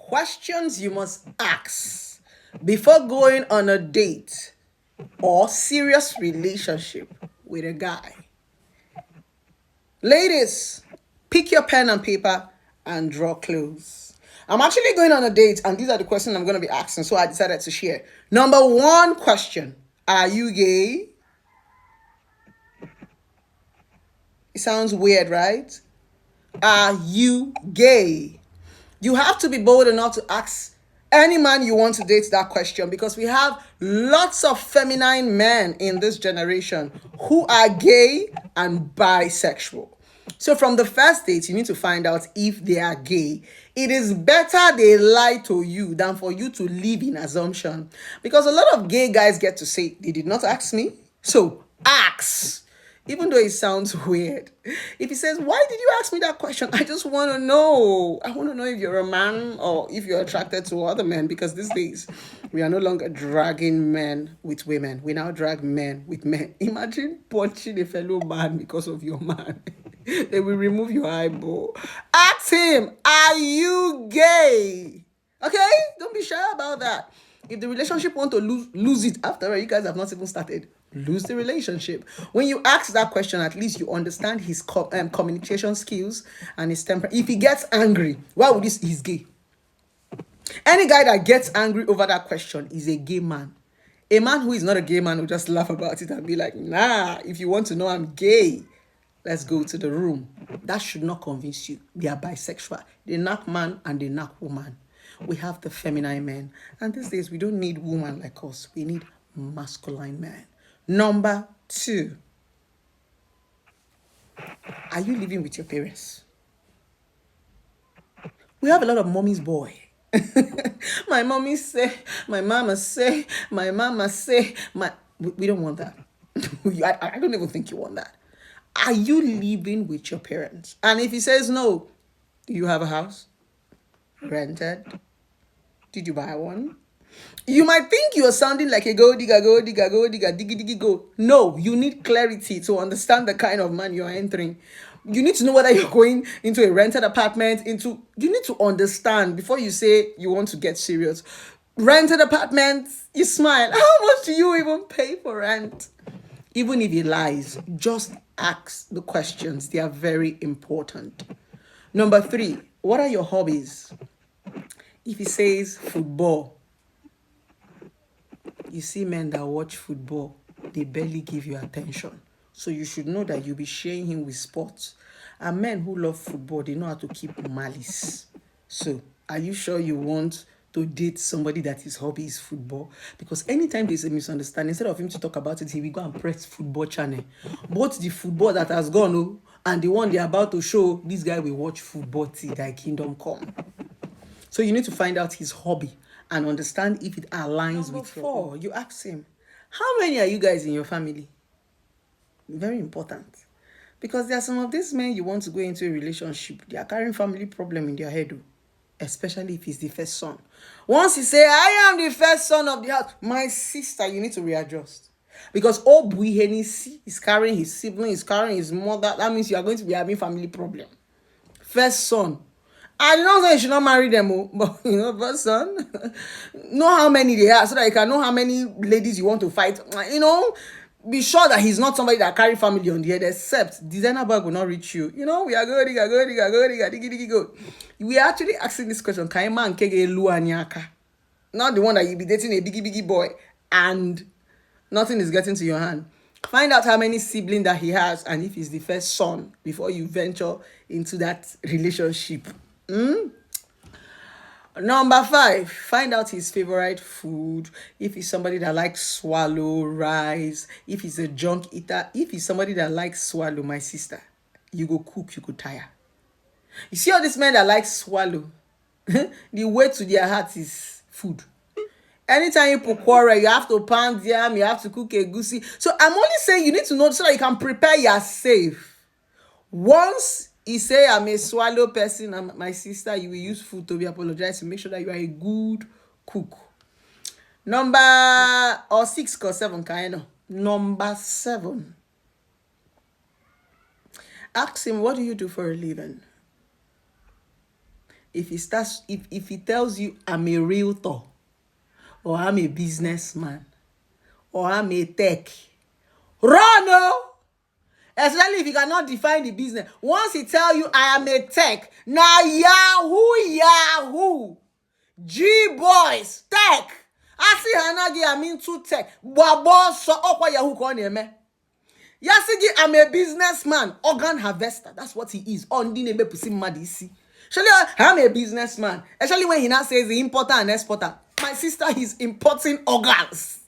questions you must ask before going on a date or serious relationship with a guy. Ladies, pick your pen and paper and draw close. I'm actually going on a date, and these are the questions I'm going to be asking, so I decided to share. Number one question: are you gay? It sounds weird, right? Are you gay? You have to be bold enough to ask any man you want to date that question, because we have lots of feminine men in this generation who are gay and bisexual. So from the first date, you need to find out if they are gay. It is better they lie to you than for you to live in assumption, because a lot of gay guys get to say, they did not ask me. So ask. Even though it sounds weird. If he says, why did you ask me that question? I just want to know. I want to know if you're a man or if you're attracted to other men, because these days we are no longer dragging men with women. We now drag men with men. Imagine punching a fellow man because of your man. They will remove your eyeball. Ask him, are you gay? Okay? Don't be shy about that. If the relationship want to lose it after all, you guys have not even started, lose the relationship. When you ask that question, at least you understand his communication skills and his temper. If he gets angry, why would this? He's gay. Any guy that gets angry over that question is a gay man. A man who is not a gay man will just laugh about it and be like, nah, if you want to know I'm gay, let's go to the room. That should not convince you. They are bisexual. They knock man and they knock woman. We have the feminine men. And these days, we don't need women like us. We need masculine men. Number two, are you living with your parents? We have a lot of mommy's boy. My mommy say, my mama say, my mama say, we don't want that. I don't even think you want that. Are you living with your parents? And if he says no, do you have a house? Rented? Did you buy one? You might think you're sounding like a go digger, diggy, diggy, go. No, you need clarity to understand the kind of man you're entering. You need to know whether you're going into a rented apartment, you need to understand before you say you want to get serious. Rented apartment, you smile. How much do you even pay for rent? Even if he lies, just ask the questions. They are very important. Number three, what are your hobbies? If he says football, you see men that watch football, they barely give you attention. So you should know that you'll be sharing him with sports. And men who love football, they know how to keep malice. So are you sure you want to date somebody that his hobby is football? Because anytime there's a misunderstanding, instead of him to talk about it, he will go and press football channel. Both the football that has gone and the one they're about to show, this guy will watch football till thy kingdom come. So you need to find out his hobby and understand if it aligns with your own. You ask him, how many are you guys in your family? Very important. Because there are some of these men you want to go into a relationship, they are carrying family problem in their head, especially if he's the first son. Once he say, I am the first son of the house, my sister, you need to readjust. Because Obuihenisi is carrying his sibling, is carrying his mother. That means you are going to be having family problem. First son. I don't say you should not marry them, but first son, know how many they are so that you can know how many ladies you want to fight. Be sure that he's not somebody that carry family on the head, except designer bag will not reach you. We are go digga, go. We are actually asking this question, can a man kege luanyaka? Not the one that you be dating a biggie boy and nothing is getting to your hand. Find out how many siblings that he has and if he's the first son before you venture into that relationship. Number 5, find out his favorite food. If he's somebody that likes swallow rice, if he's a junk eater, if he's somebody that likes swallow, my sister, you go cook, you go tire. You see all these men that like swallow, the way to their heart is food. Anytime you put quarrel, you have to pound yam, you have to cook a goosey. So I'm only saying you need to know so that you can prepare yourself. Once he say I'm a swallow person, and my sister, you will use food to be apologized to make sure that you are a good cook. Number 6 or 7, kind of. Number 7. Ask him, what do you do for a living? if he tells you I'm a realtor, or I'm a businessman, or I'm a tech, run, oh! Especially if you cannot define the business. Once he tell you I am a tech, now Yahoo, G boys, tech. I see Hanagi, I'm into tech. Babo so okwa Yahoo kone me. Yasigi, I'm a businessman, organ harvester. That's what he is. On the nebe pusi madisi. Surely I'm a businessman. Especially when he now says the importer and exporter. My sister is importing organs.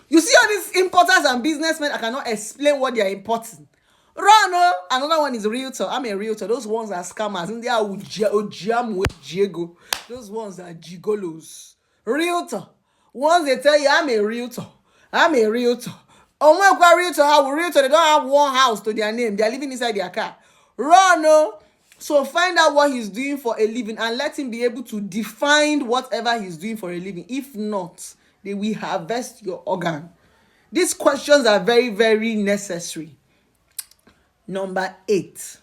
You see all these importers and businessmen, I cannot explain what they are importing. Run, another one is realtor. I'm a realtor. Those ones are scammers. And they are Ujiam with Diego. Those ones are gigolos. Realtor. Once they tell you I'm a realtor. I'm a realtor. Oh my realtor, how realtor? They don't have one house to their name. They are living inside their car. Run. So find out what he's doing for a living and let him be able to define whatever he's doing for a living. If not, they will harvest your organ. These questions are very, very necessary. Number 8.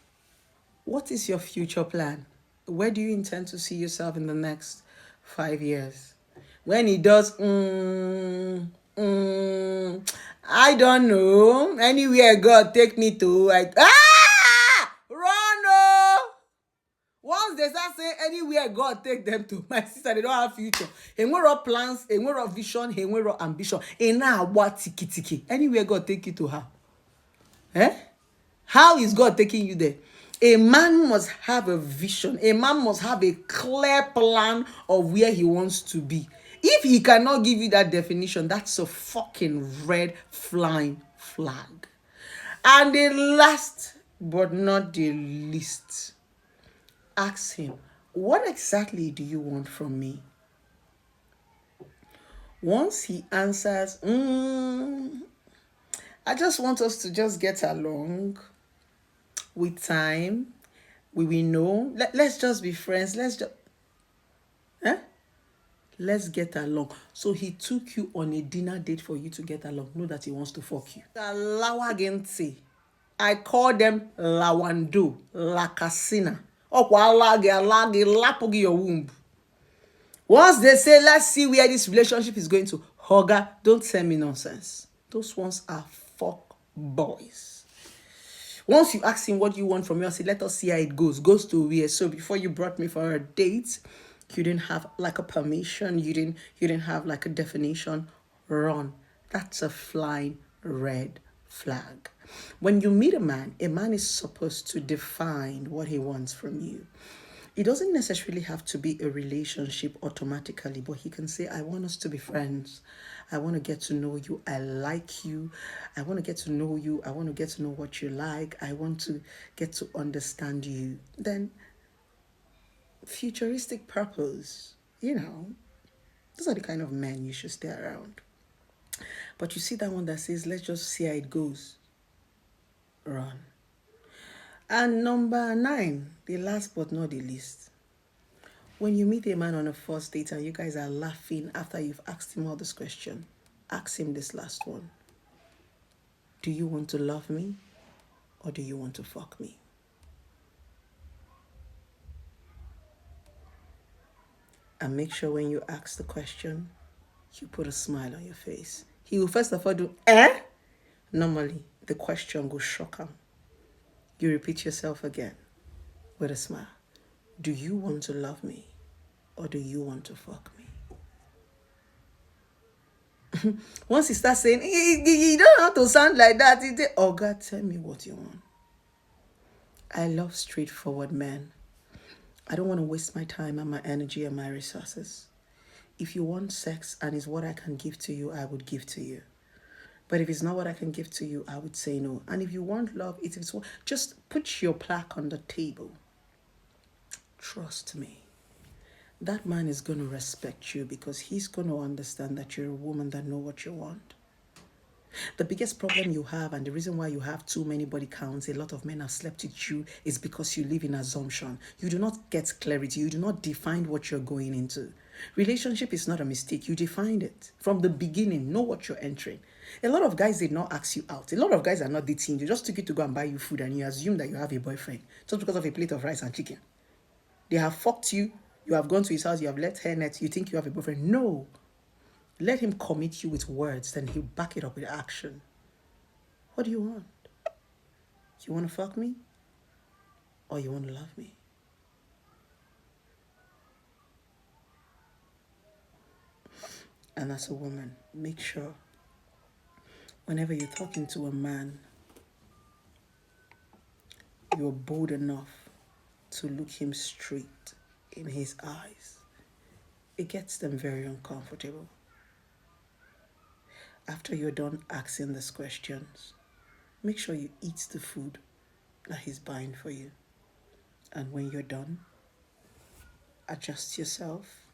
What is your future plan? Where do you intend to see yourself in the next 5 years? When he does, I don't know. Anywhere God take me to, run, Once they start saying anywhere God take them to, my sister, they don't have future. Enwero plans, enwero vision, enwero ambition. Ena what tiki. Anywhere God take you to her. How is God taking you there? A man must have a vision. A man must have a clear plan of where he wants to be. If he cannot give you that definition, that's a fucking red flying flag. And the last but not the least, ask him, what exactly do you want from me? Once he answers, I just want us to just get along. With time, we will know. Let's just be friends. Let's get along. So he took you on a dinner date for you to get along. Know that he wants to fuck you. I call them lawando, lakasina. Lapogi your womb. Once they say, let's see where this relationship is going to, Hoga, don't tell me nonsense. Those ones are fuck boys. Once you ask him what you want from me, I say, let us see how it goes. Goes to where? So before you brought me for a date, you didn't have like a permission. You didn't have like a definition. Run. That's a flying red flag. When you meet a man is supposed to define what he wants from you. It doesn't necessarily have to be a relationship automatically, but he can say, I want us to be friends. I want to get to know you. I like you. I want to get to know you. I want to get to know what you like. I want to get to understand you. Then, futuristic purpose, those are the kind of men you should stay around. But you see that one that says, let's just see how it goes. Run. And number 9, the last but not the least. When you meet a man on a first date and you guys are laughing after you've asked him all this question, ask him this last one. Do you want to love me or do you want to fuck me? And make sure when you ask the question, you put a smile on your face. He will first of all do, Normally, the question will shock him. You repeat yourself again with a smile. Do you want to love me or do you want to fuck me? Once he starts saying, you don't have to sound like that. Oh God, tell me what you want. I love straightforward men. I don't want to waste my time and my energy and my resources. If you want sex and it's what I can give to you, I would give to you. But if it's not what I can give to you, I would say no. And if you want love, just put your plaque on the table. Trust me. That man is going to respect you because he's going to understand that you're a woman that knows what you want. The biggest problem you have and the reason why you have too many body counts, a lot of men have slept with you, is because you live in assumption. You do not get clarity. You do not define what you're going into. Relationship is not a mistake. You defined it. From the beginning, know what you're entering. A lot of guys did not ask you out. A lot of guys are not dating. They just took you to go and buy you food and you assume that you have a boyfriend just because of a plate of rice and chicken. They have fucked you. You have gone to his house. You have let her net. You think you have a boyfriend. No. Let him commit you with words. Then he'll back it up with action. What do you want? You want to fuck me? Or you want to love me? And as a woman, make sure whenever you're talking to a man, you're bold enough to look him straight in his eyes. It gets them very uncomfortable. After you're done asking these questions, make sure you eat the food that he's buying for you. And when you're done, adjust yourself,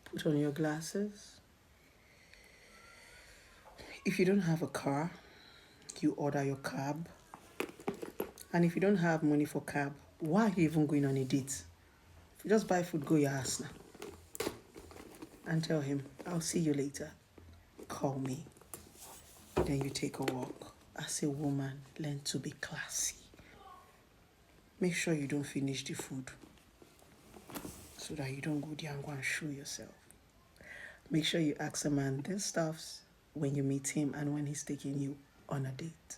put on your glasses. If you don't have a car, you order your cab. And if you don't have money for cab, why are you even going on a date? If you just buy food, go your ass now. And tell him, I'll see you later. Call me. Then you take a walk. As a woman, learn to be classy. Make sure you don't finish the food so that you don't go there and go and show yourself. Make sure you ask a man these stuffs when you meet him and when he's taking you on a date.